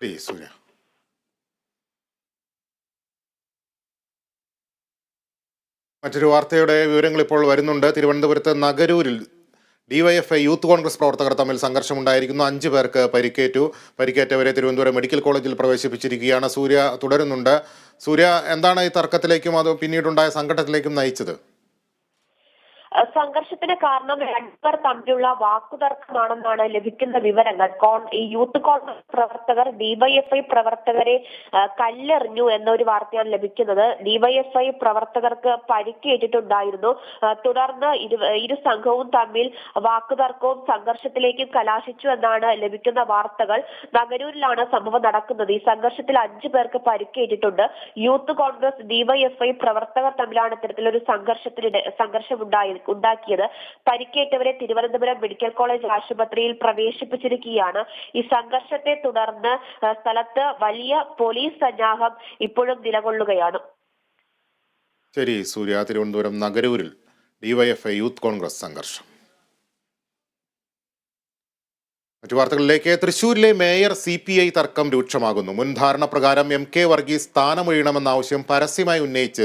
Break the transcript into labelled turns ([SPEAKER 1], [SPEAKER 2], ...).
[SPEAKER 1] സൂര്യ. മറ്റൊരു വാർത്തയുടെ വിവരങ്ങൾ ഇപ്പോൾ വരുന്നുണ്ട്. തിരുവനന്തപുരത്ത് നഗരൂരിൽ ഡിവൈഎഫ്ഐ യൂത്ത് കോൺഗ്രസ് പ്രവർത്തകർ തമ്മിൽ സംഘർഷമുണ്ടായിരിക്കുന്നു. 5 പേർക്ക് പരിക്കേറ്റു. പരിക്കേറ്റവരെ തിരുവനന്തപുരം മെഡിക്കൽ കോളേജിൽ പ്രവേശിപ്പിച്ചിരിക്കുകയാണ്. സൂര്യ തുടരുന്നുണ്ട്. സൂര്യ, എന്താണ് ഈ തർക്കത്തിലേക്കും അത് പിന്നീടുണ്ടായ സംഘട്ടനത്തിലേക്കും നയിച്ചത്?
[SPEAKER 2] സംഘർഷത്തിന് കാരണം രണ്ടുപേർ തമ്മിലുള്ള വാക്കുതർക്കമാണെന്നാണ് ലഭിക്കുന്ന വിവരങ്ങൾ. ഈ യൂത്ത് കോൺഗ്രസ് പ്രവർത്തകർ ഡിവൈഎഫ്ഐ പ്രവർത്തകരെ കല്ലെറിഞ്ഞു എന്നൊരു വാർത്തയാണ് ലഭിക്കുന്നത്. ഡിവൈഎഫ്ഐ പ്രവർത്തകർക്ക് പരിക്കേറ്റിട്ടുണ്ടായിരുന്നു. തുടർന്ന് ഇരു സംഘവും തമ്മിൽ വാക്കുതർക്കവും സംഘർഷത്തിലേക്കും കലാശിച്ചു എന്നാണ് ലഭിക്കുന്ന വാർത്തകൾ. നഗരൂരിലാണ് സംഭവം നടക്കുന്നത്. ഈ സംഘർഷത്തിൽ 5 പേർക്ക് പരിക്കേറ്റിട്ടുണ്ട്. യൂത്ത് കോൺഗ്രസ് ഡിവൈഎഫ്ഐ പ്രവർത്തകർ തമ്മിലാണ് ഇത്തരത്തിലൊരു ഉണ്ടാക്കിയത്. പരിക്കേറ്റവരെ തിരുവനന്തപുരം മെഡിക്കൽ കോളേജ് ആശുപത്രിയിൽ പ്രവേശിപ്പിച്ചിരിക്കുകയാണ്. ഈ സംഘർഷത്തെ തുടർന്ന് സ്ഥലത്ത് വലിയ പോലീസ് സന്നാഹം ഇപ്പോഴും നിലകൊള്ളുകയാണ്.
[SPEAKER 1] ശരി സൂര്യ, തിരുവനന്തപുരം നഗരൂരിൽ ഡിവൈഎഫ്ഐ യൂത്ത് കോൺഗ്രസ് സംഘർഷം. മറ്റു വാർത്തകളിലേക്ക്. തൃശൂരിലെ മേയർ CPI തർക്കം രൂക്ഷമാകുന്നു. മുൻ ധാരണ പ്രകാരം MK വർഗീസ് സ്ഥാനമൊഴിയണമെന്ന ആവശ്യം പരസ്യമായി ഉന്നയിച്ച്